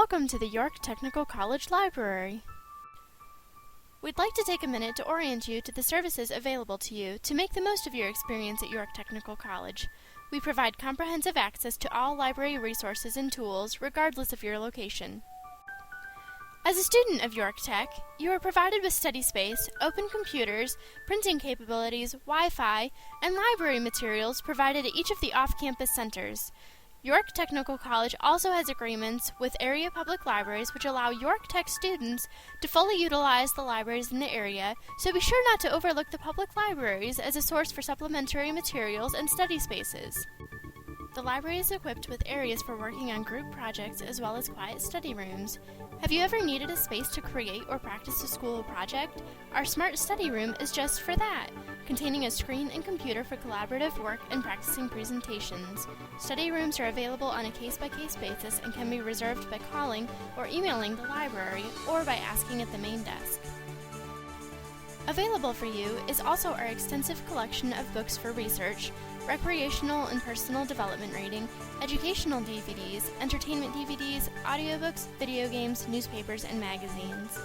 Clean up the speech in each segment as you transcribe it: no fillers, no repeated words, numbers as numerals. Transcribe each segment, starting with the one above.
Welcome to the York Technical College Library. We'd like to take a minute to orient you to the services available to you to make the most of your experience at York Technical College. We provide comprehensive access to all library resources and tools, regardless of your location. As a student of York Tech, you are provided with study space, open computers, printing capabilities, Wi-Fi, and library materials provided at each of the off-campus centers. York Technical College also has agreements with area public libraries which allow York Tech students to fully utilize the libraries in the area, so be sure not to overlook the public libraries as a source for supplementary materials and study spaces. The library is equipped with areas for working on group projects as well as quiet study rooms. Have you ever needed a space to create or practice a school project? Our Smart Study Room is just for that, containing a screen and computer for collaborative work and practicing presentations. Study rooms are available on a case-by-case basis and can be reserved by calling or emailing the library or by asking at the main desk. Available for you is also our extensive collection of books for research, recreational and personal development reading, educational DVDs, entertainment DVDs, audiobooks, video games, newspapers, and magazines.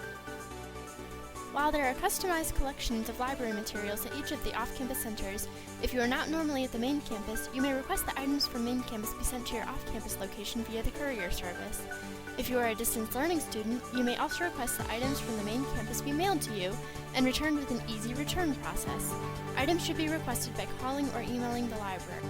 While there are customized collections of library materials at each of the off-campus centers, if you are not normally at the main campus, you may request the items from main campus be sent to your off-campus location via the courier service. If you are a distance learning student, you may also request the items from the main campus be mailed to you and returned with an easy return process. Items should be requested by calling or emailing the library.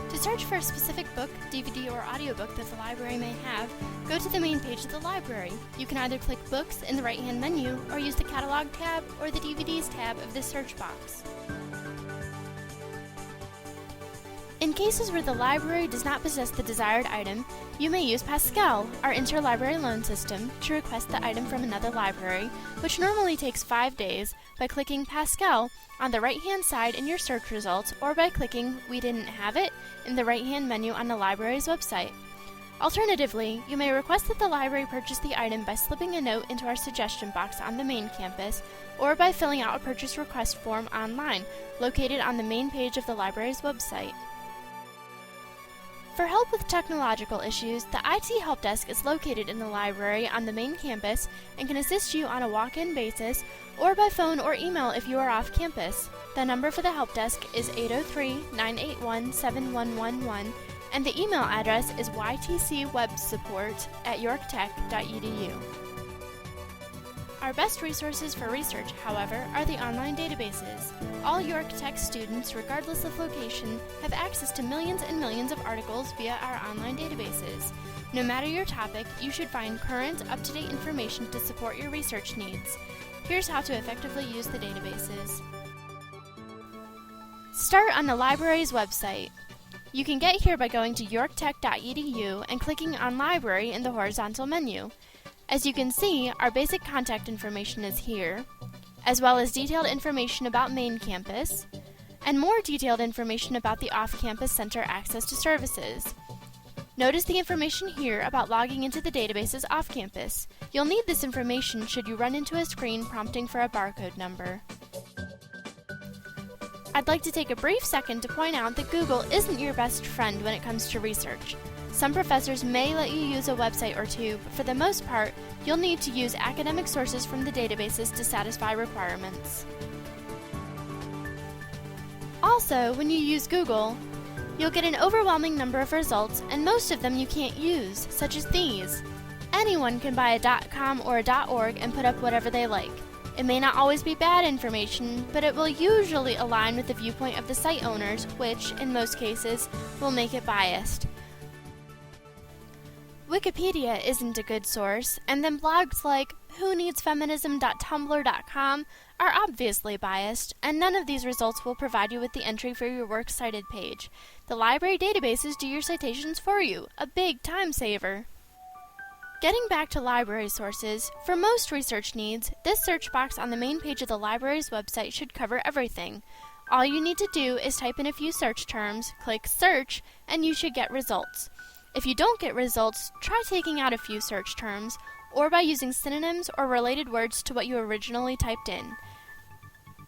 To search for a specific book, DVD, or audiobook that the library may have, go to the main page of the library. You can either click Books in the right-hand menu or use the Catalog tab or the DVDs tab of the search box. In cases where the library does not possess the desired item, you may use Pascal, our interlibrary loan system, to request the item from another library, which normally takes 5 days, by clicking Pascal on the right-hand side in your search results or by clicking We Didn't Have It in the right-hand menu on the library's website. Alternatively, you may request that the library purchase the item by slipping a note into our suggestion box on the main campus or by filling out a purchase request form online, located on the main page of the library's website. For help with technological issues, the IT Help Desk is located in the library on the main campus and can assist you on a walk-in basis or by phone or email if you are off campus. The number for the Help Desk is 803-981-7111 and the email address is ytcwebsupport@yorktech.edu. Our best resources for research, however, are the online databases. All York Tech students, regardless of location, have access to millions and millions of articles via our online databases. No matter your topic, you should find current, up-to-date information to support your research needs. Here's how to effectively use the databases. Start on the library's website. You can get here by going to yorktech.edu and clicking on Library in the horizontal menu. As you can see, our basic contact information is here, as well as detailed information about main campus, and more detailed information about the off-campus center access to services. Notice the information here about logging into the databases off-campus. You'll need this information should you run into a screen prompting for a barcode number. I'd like to take a brief second to point out that Google isn't your best friend when it comes to research. Some professors may let you use a website or two, but for the most part, you'll need to use academic sources from the databases to satisfy requirements. Also, when you use Google, you'll get an overwhelming number of results, and most of them you can't use, such as these. Anyone can buy a .com or a .org and put up whatever they like. It may not always be bad information, but it will usually align with the viewpoint of the site owners, which, in most cases, will make it biased. Wikipedia isn't a good source, and then blogs like whoneedsfeminism.tumblr.com are obviously biased, and none of these results will provide you with the entry for your works cited page. The library databases do your citations for you, a big time saver. Getting back to library sources, for most research needs, this search box on the main page of the library's website should cover everything. All you need to do is type in a few search terms, click Search, and you should get results. If you don't get results, try taking out a few search terms, or by using synonyms or related words to what you originally typed in.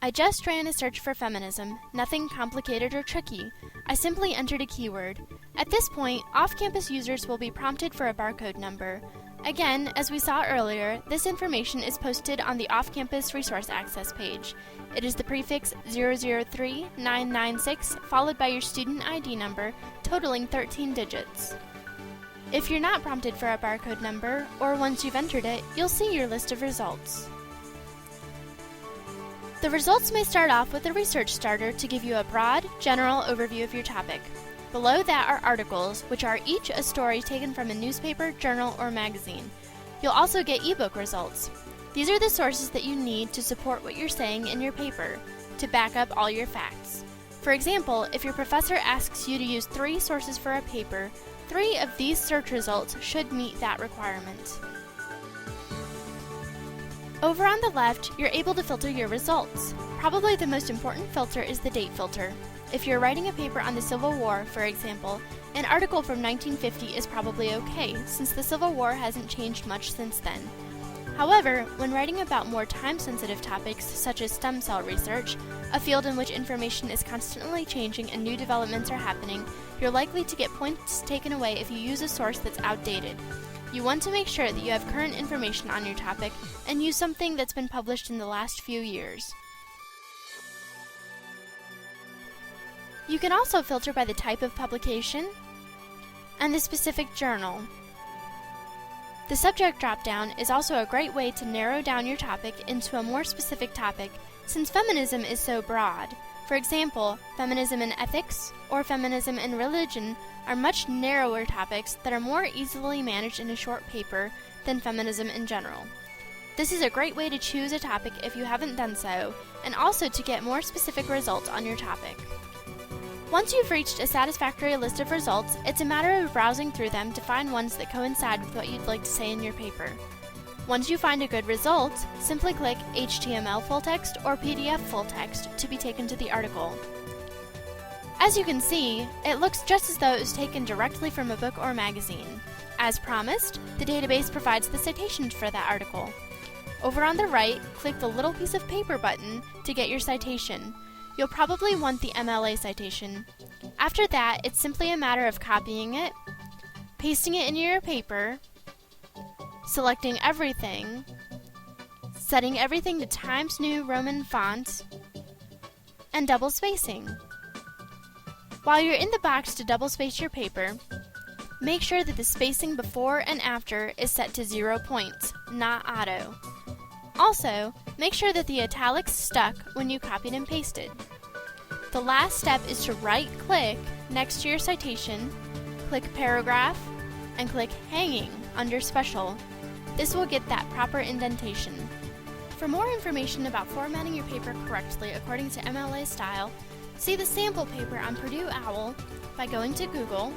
I just ran a search for feminism, nothing complicated or tricky. I simply entered a keyword. At this point, off-campus users will be prompted for a barcode number. Again, as we saw earlier, this information is posted on the off-campus resource access page. It is the prefix 003996 followed by your student ID number, totaling 13 digits. If you're not prompted for a barcode number, or once you've entered it, you'll see your list of results. The results may start off with a research starter to give you a broad, general overview of your topic. Below that are articles, which are each a story taken from a newspaper, journal, or magazine. You'll also get ebook results. These are the sources that you need to support what you're saying in your paper, to back up all your facts. For example, if your professor asks you to use 3 sources for a paper, 3 of these search results should meet that requirement. Over on the left, you're able to filter your results. Probably the most important filter is the date filter. If you're writing a paper on the Civil War, for example, an article from 1950 is probably okay, since the Civil War hasn't changed much since then. However, when writing about more time-sensitive topics such as stem cell research, a field in which information is constantly changing and new developments are happening, you're likely to get points taken away if you use a source that's outdated. You want to make sure that you have current information on your topic and use something that's been published in the last few years. You can also filter by the type of publication and the specific journal. The subject drop-down is also a great way to narrow down your topic into a more specific topic, since feminism is so broad. For example, feminism in ethics or feminism in religion are much narrower topics that are more easily managed in a short paper than feminism in general. This is a great way to choose a topic if you haven't done so, and also to get more specific results on your topic. Once you've reached a satisfactory list of results, it's a matter of browsing through them to find ones that coincide with what you'd like to say in your paper. Once you find a good result, simply click HTML full text or PDF full text to be taken to the article. As you can see, it looks just as though it was taken directly from a book or magazine. As promised, the database provides the citations for that article. Over on the right, click the little piece of paper button to get your citation. You'll probably want the MLA citation. After that, it's simply a matter of copying it, pasting it into your paper, selecting everything, setting everything to Times New Roman font, and double spacing. While you're in the box to double space your paper, make sure that the spacing before and after is set to 0 points, not auto. Also, make sure that the italics stuck when you copied and pasted. The last step is to right-click next to your citation, click Paragraph, and click Hanging under Special. This will get that proper indentation. For more information about formatting your paper correctly according to MLA style, see the sample paper on Purdue OWL by going to Google,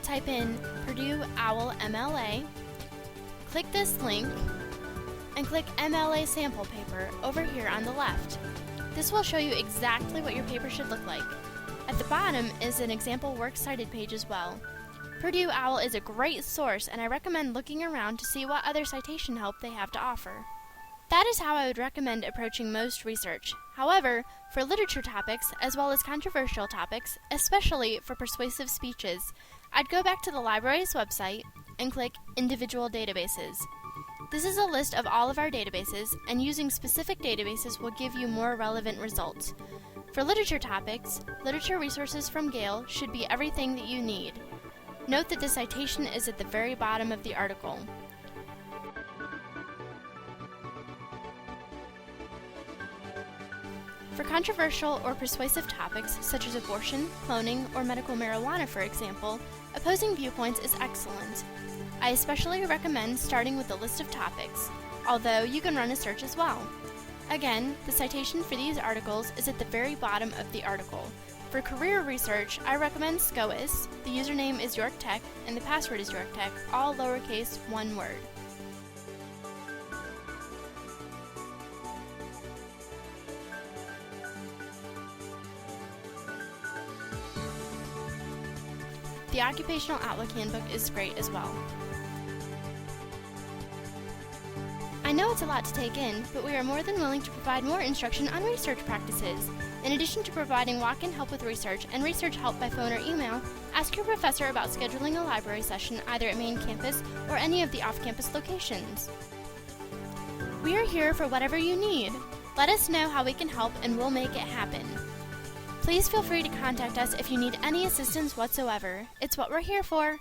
type in Purdue OWL MLA, click this link, and click MLA sample paper over here on the left. This will show you exactly what your paper should look like. At the bottom is an example works cited page as well. Purdue OWL is a great source, and I recommend looking around to see what other citation help they have to offer. That is how I would recommend approaching most research. However, for literature topics, as well as controversial topics, especially for persuasive speeches, I'd go back to the library's website and click Individual Databases. This is a list of all of our databases, and using specific databases will give you more relevant results. For literature topics, literature resources from Gale should be everything that you need. Note that the citation is at the very bottom of the article. For controversial or persuasive topics such as abortion, cloning, or medical marijuana, for example, opposing viewpoints is excellent. I especially recommend starting with a list of topics, although you can run a search as well. Again, the citation for these articles is at the very bottom of the article. For career research, I recommend SCOAS, the username is York Tech, and the password is York Tech, all lowercase, one word. The Occupational Outlook Handbook is great as well. I know it's a lot to take in, but we are more than willing to provide more instruction on research practices. In addition to providing walk-in help with research and research help by phone or email, ask your professor about scheduling a library session either at main campus or any of the off-campus locations. We are here for whatever you need. Let us know how we can help and we'll make it happen. Please feel free to contact us if you need any assistance whatsoever. It's what we're here for.